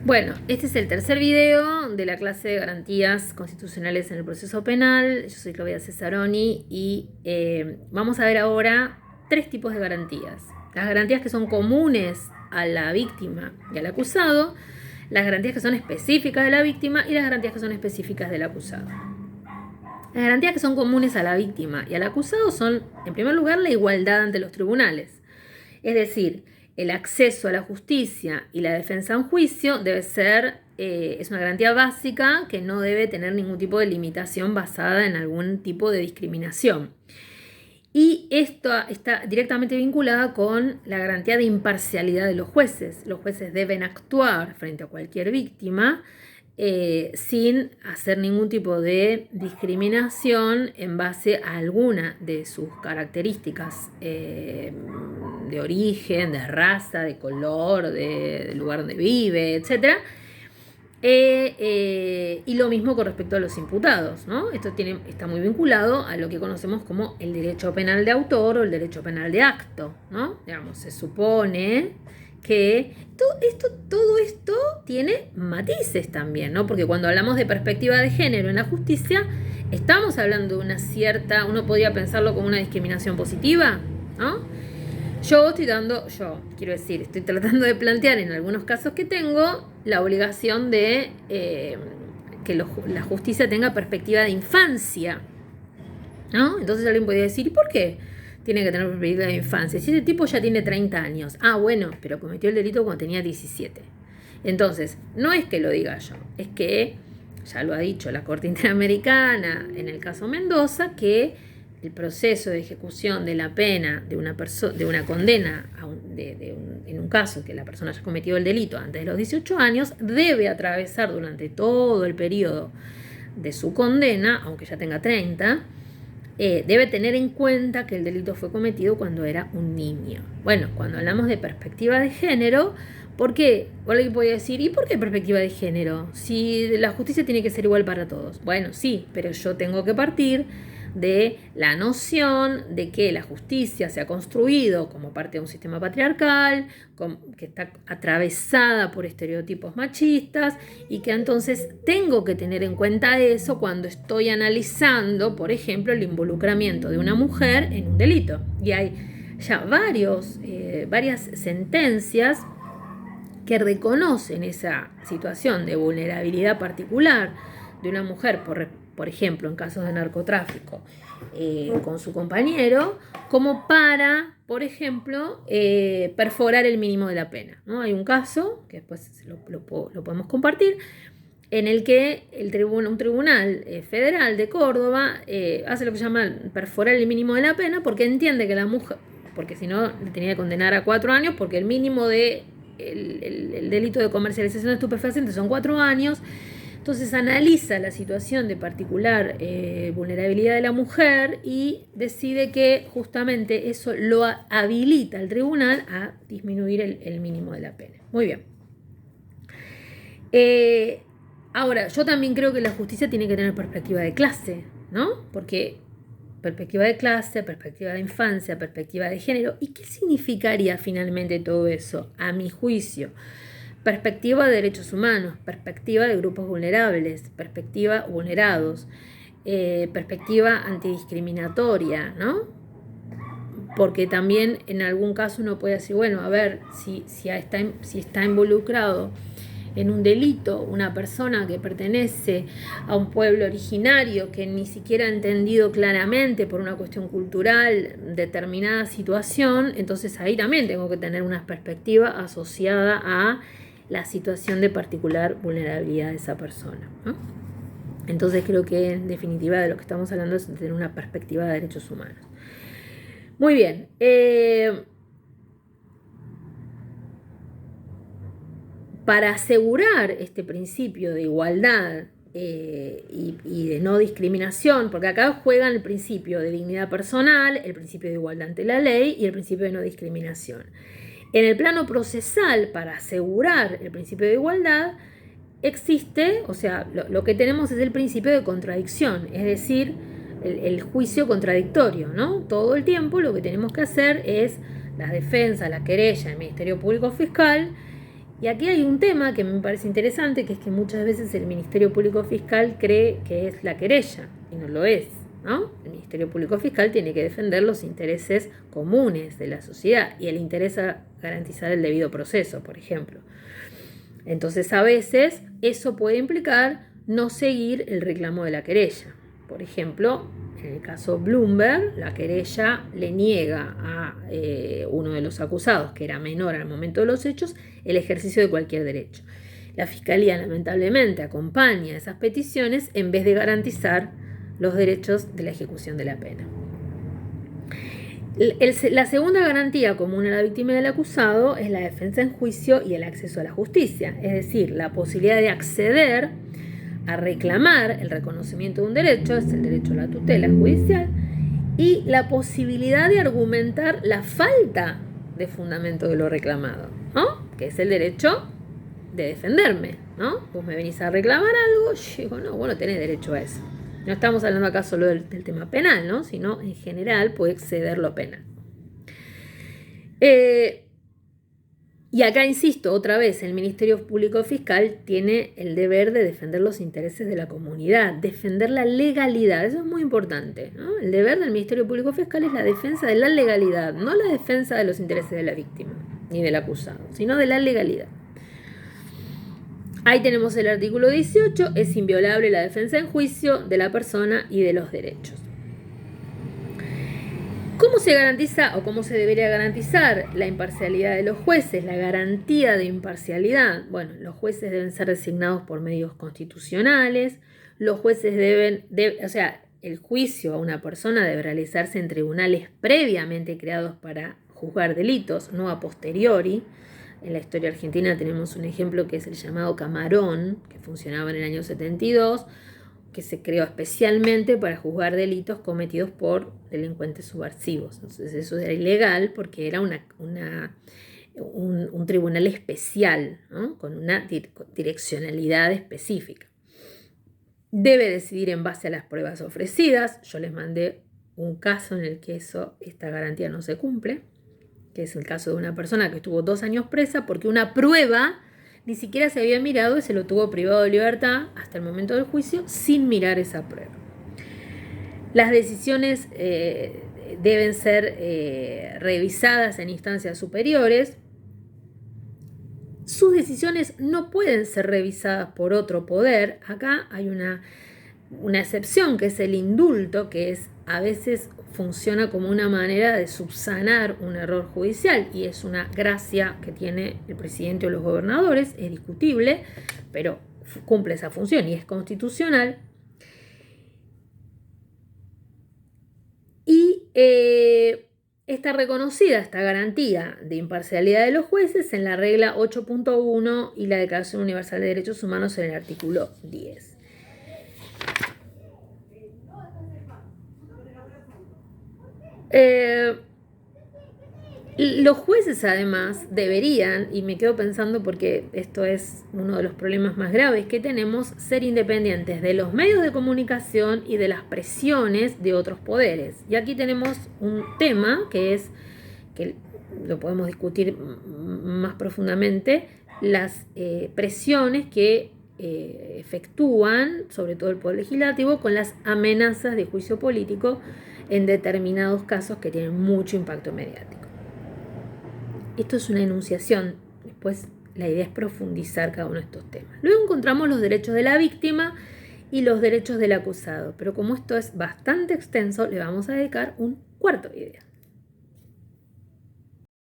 Bueno, este es el tercer video de la clase de garantías constitucionales en el proceso penal. Yo soy Claudia Cesaroni y vamos a ver ahora tres tipos de garantías. Las garantías que son comunes a la víctima y al acusado, las garantías que son específicas de la víctima y las garantías que son específicas del acusado. Las garantías que son comunes a la víctima y al acusado son, en primer lugar, la igualdad ante los tribunales. Es decir, el acceso a la justicia y la defensa en juicio debe ser, es una garantía básica que no debe tener ningún tipo de limitación basada en algún tipo de discriminación. Y esto está directamente vinculada con la garantía de imparcialidad de los jueces. Los jueces deben actuar frente a cualquier víctima sin hacer ningún tipo de discriminación en base a alguna de sus características de origen, de raza, de color, del lugar donde vive, etc. Y lo mismo con respecto a los imputados, ¿no? Esto está muy vinculado a lo que conocemos como el derecho penal de autor o el derecho penal de acto, ¿no? Digamos, se supone que todo esto tiene matices también, ¿no? Porque cuando hablamos de perspectiva de género en la justicia, estamos hablando de una cierta, uno podría pensarlo como una discriminación positiva, ¿no? Estoy tratando de plantear en algunos casos que tengo la obligación de que la justicia tenga perspectiva de infancia, ¿no? Entonces alguien podría decir, ¿y por qué tiene que tener perspectiva de infancia? Si ese tipo ya tiene 30 años. Ah, bueno, pero cometió el delito cuando tenía 17. Entonces, no es que lo diga yo, es que ya lo ha dicho la Corte Interamericana en el caso Mendoza, que el proceso de ejecución de la pena de una condena en un caso que la persona haya cometido el delito antes de los 18 años debe atravesar durante todo el periodo de su condena, aunque ya tenga 30, debe tener en cuenta que el delito fue cometido cuando era un niño. Bueno, cuando hablamos de perspectiva de género, ¿por qué? Alguien podría decir, ¿y por qué perspectiva de género? Si la justicia tiene que ser igual para todos. Bueno, sí, pero yo tengo que partir de la noción de que la justicia se ha construido como parte de un sistema patriarcal, que está atravesada por estereotipos machistas y que entonces tengo que tener en cuenta eso cuando estoy analizando, por ejemplo, el involucramiento de una mujer en un delito. Y hay ya varias sentencias que reconocen esa situación de vulnerabilidad particular de una mujer, por ejemplo, en casos de narcotráfico, con su compañero, como para, por ejemplo, perforar el mínimo de la pena, ¿no? Hay un caso, que después lo podemos compartir, en el que un tribunal federal de Córdoba hace lo que se llama perforar el mínimo de la pena, porque entiende que la mujer, porque si no le tenía que condenar a 4 años, porque el mínimo de el delito de comercialización de estupefacientes son 4 años. Entonces analiza la situación de particular vulnerabilidad de la mujer y decide que justamente eso lo habilita al tribunal a disminuir el mínimo de la pena. Muy bien. Ahora, yo también creo que la justicia tiene que tener perspectiva de clase, ¿no? Porque perspectiva de clase, perspectiva de infancia, perspectiva de género. ¿Y qué significaría finalmente todo eso? A mi juicio, perspectiva de derechos humanos, perspectiva de grupos vulnerables, perspectiva vulnerados, perspectiva antidiscriminatoria, ¿no? Porque también en algún caso uno puede decir, bueno, a ver, si está involucrado en un delito una persona que pertenece a un pueblo originario que ni siquiera ha entendido claramente por una cuestión cultural determinada situación, entonces ahí también tengo que tener una perspectiva asociada a la situación de particular vulnerabilidad de esa persona, ¿no? Entonces creo que en definitiva de lo que estamos hablando es de tener una perspectiva de derechos humanos. Muy bien. Para asegurar este principio de igualdad y de no discriminación, porque acá juegan el principio de dignidad personal, el principio de igualdad ante la ley y el principio de no discriminación. En el plano procesal, para asegurar el principio de igualdad, existe, o sea, lo que tenemos es el principio de contradicción, es decir, el juicio contradictorio, ¿no? Todo el tiempo lo que tenemos que hacer es la defensa, la querella, el Ministerio Público Fiscal, Y aquí hay un tema que me parece interesante, que es que muchas veces el Ministerio Público Fiscal cree que es la querella, y no lo es, ¿no? El Ministerio Público Fiscal tiene que defender los intereses comunes de la sociedad, y él interesa garantizar el debido proceso, por ejemplo. Entonces, a veces eso puede implicar no seguir el reclamo de la querella. Por ejemplo, en el caso Bloomberg, la querella le niega a uno de los acusados, que era menor al momento de los hechos, el ejercicio de cualquier derecho. La Fiscalía, lamentablemente, acompaña esas peticiones en vez de garantizar los derechos de la ejecución de la pena. La segunda garantía común a la víctima y al acusado es la defensa en juicio y el acceso a la justicia, es decir, la posibilidad de acceder a reclamar el reconocimiento de un derecho, es el derecho a la tutela judicial, y la posibilidad de argumentar la falta de fundamento de lo reclamado, ¿no? Que es el derecho de defenderme, ¿no? Vos me venís a reclamar algo, yo digo, no, vos no tenés derecho a eso. No estamos hablando acá solo del tema penal, ¿no? Sino en general puede exceder lo penal. Y acá insisto, otra vez, el Ministerio Público Fiscal tiene el deber de defender los intereses de la comunidad, defender la legalidad, eso es muy importante, ¿no? El deber del Ministerio Público Fiscal es la defensa de la legalidad, no la defensa de los intereses de la víctima ni del acusado, sino de la legalidad. Ahí tenemos el artículo 18, es inviolable la defensa en juicio de la persona y de los derechos. ¿Cómo se garantiza o cómo se debería garantizar la imparcialidad de los jueces, la garantía de imparcialidad? Bueno, los jueces deben ser designados por medios constitucionales, los jueces el juicio a una persona debe realizarse en tribunales previamente creados para juzgar delitos, no a posteriori. En la historia argentina tenemos un ejemplo que es el llamado Camarón, que funcionaba en el año 72, que se creó especialmente para juzgar delitos cometidos por delincuentes subversivos. Entonces eso era ilegal porque era un tribunal especial, ¿no? Con una direccionalidad específica. Debe decidir en base a las pruebas ofrecidas. Yo les mandé un caso en el que esta garantía no se cumple, que es el caso de una persona que estuvo 2 años presa porque una prueba ni siquiera se había mirado y se lo tuvo privado de libertad hasta el momento del juicio sin mirar esa prueba. Las decisiones deben ser revisadas en instancias superiores. Sus decisiones no pueden ser revisadas por otro poder. Acá hay una excepción, que es el indulto, que a veces funciona como una manera de subsanar un error judicial y es una gracia que tiene el presidente o los gobernadores, es discutible, pero cumple esa función y es constitucional. Y está reconocida esta garantía de imparcialidad de los jueces en la regla 8.1 y la Declaración Universal de Derechos Humanos en el artículo 10. Los jueces además deberían, y me quedo pensando porque esto es uno de los problemas más graves que tenemos, ser independientes de los medios de comunicación y de las presiones de otros poderes. Y aquí tenemos un tema que lo podemos discutir más profundamente, las presiones que efectúan, sobre todo el Poder Legislativo, con las amenazas de juicio político en determinados casos que tienen mucho impacto mediático. Esto es una enunciación, después la idea es profundizar cada uno de estos temas. Luego encontramos los derechos de la víctima y los derechos del acusado, pero como esto es bastante extenso, le vamos a dedicar un cuarto video.